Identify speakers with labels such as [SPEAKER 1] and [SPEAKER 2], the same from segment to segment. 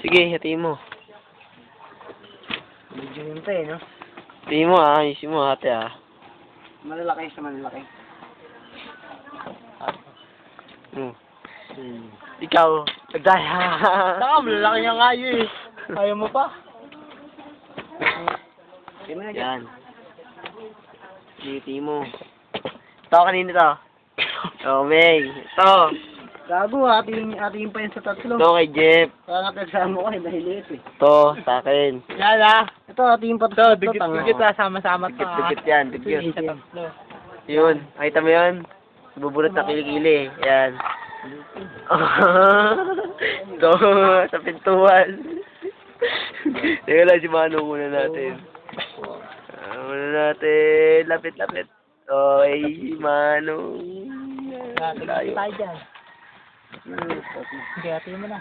[SPEAKER 1] Sige, hatiin mo.
[SPEAKER 2] Medyo yun pa no?
[SPEAKER 1] Hatiin mo ayusin mo ate
[SPEAKER 2] Malalaki sa malalaki.
[SPEAKER 1] Ikaw, nagdaya.
[SPEAKER 2] Saka, malalaki niya nga yun Ayaw mo pa?
[SPEAKER 1] Yan. Hatiin mo. Ito, kanina to. Oh, May. Ito.
[SPEAKER 2] Gago, ating pa yun sa tatlo.
[SPEAKER 1] Ito kay Jeff.
[SPEAKER 2] Kaya nagsama ko, dahil
[SPEAKER 1] Ito, sa akin.
[SPEAKER 2] Yan Ito, ating pa
[SPEAKER 3] So,
[SPEAKER 2] tatlo.
[SPEAKER 3] dikit sama-sama to.
[SPEAKER 1] Dikit yan, dikit.
[SPEAKER 3] Sa tatlo.
[SPEAKER 1] Yun, nakita mo yun? Bubulot na kilikili. Yan. Ito, sa pintuan. Teka lang, si Manong muna natin. Muna natin. Lapit-lapit. Okay, Manong.
[SPEAKER 3] Tayo dyan. Sige, atin mo na.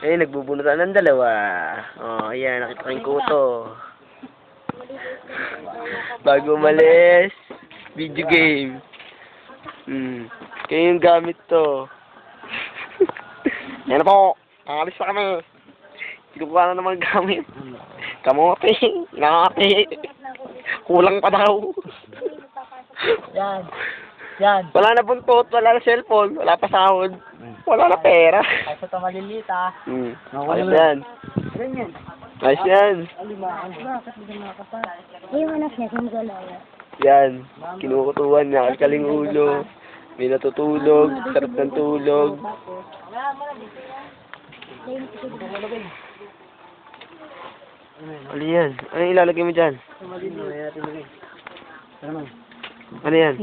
[SPEAKER 1] Eh, nagbubunutan ng dalawa. Oh, ayan, nakita ko yung kuto. Bago umalis, video game. Kaya yung gamit to. Yan na po, kakalis na kami. Kinukuha na naman gamit. Kamote, nakakati. Kulang pa daw.
[SPEAKER 3] Yan. Yan.
[SPEAKER 1] Wala na buntot, wala na cellphone, wala pa sahod. Wala na pera.
[SPEAKER 3] Kasi ito maliliit
[SPEAKER 1] Ayos yan.
[SPEAKER 2] Ganyan.
[SPEAKER 1] Ayos yan.
[SPEAKER 2] Bakit hindi makakasal?
[SPEAKER 4] Yung anak niya, sumagalaw.
[SPEAKER 1] Yan. Kinukutuan niya, kalkaling ulo. May natutulog, sarap ng tulog. Ano yan? Ano yung ilalagay mo dyan? Ano yan?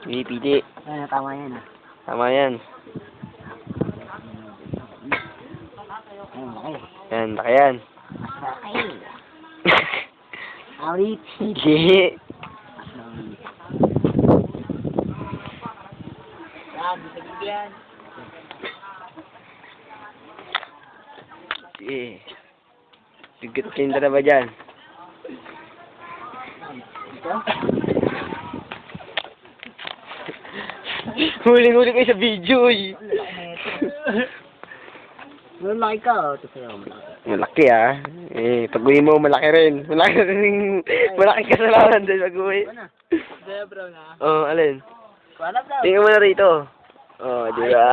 [SPEAKER 1] Pili.
[SPEAKER 2] Tama yan
[SPEAKER 1] Tama yan. Yan, laki yan.
[SPEAKER 2] Awit.
[SPEAKER 1] Hindi.
[SPEAKER 3] Yan.
[SPEAKER 1] Sige. Bigit kayo na ba dyan? Huling-huli kayo sa video eh.
[SPEAKER 2] Malaki ka, ito sa'yo.
[SPEAKER 1] Malaki pag uwi mo malaki rin. Malaki kasalanan din pag uwi.
[SPEAKER 3] Zebra na.
[SPEAKER 1] Oh, alin?
[SPEAKER 3] Wala daw.
[SPEAKER 1] Tingnan mo na rito. Oh, di ba?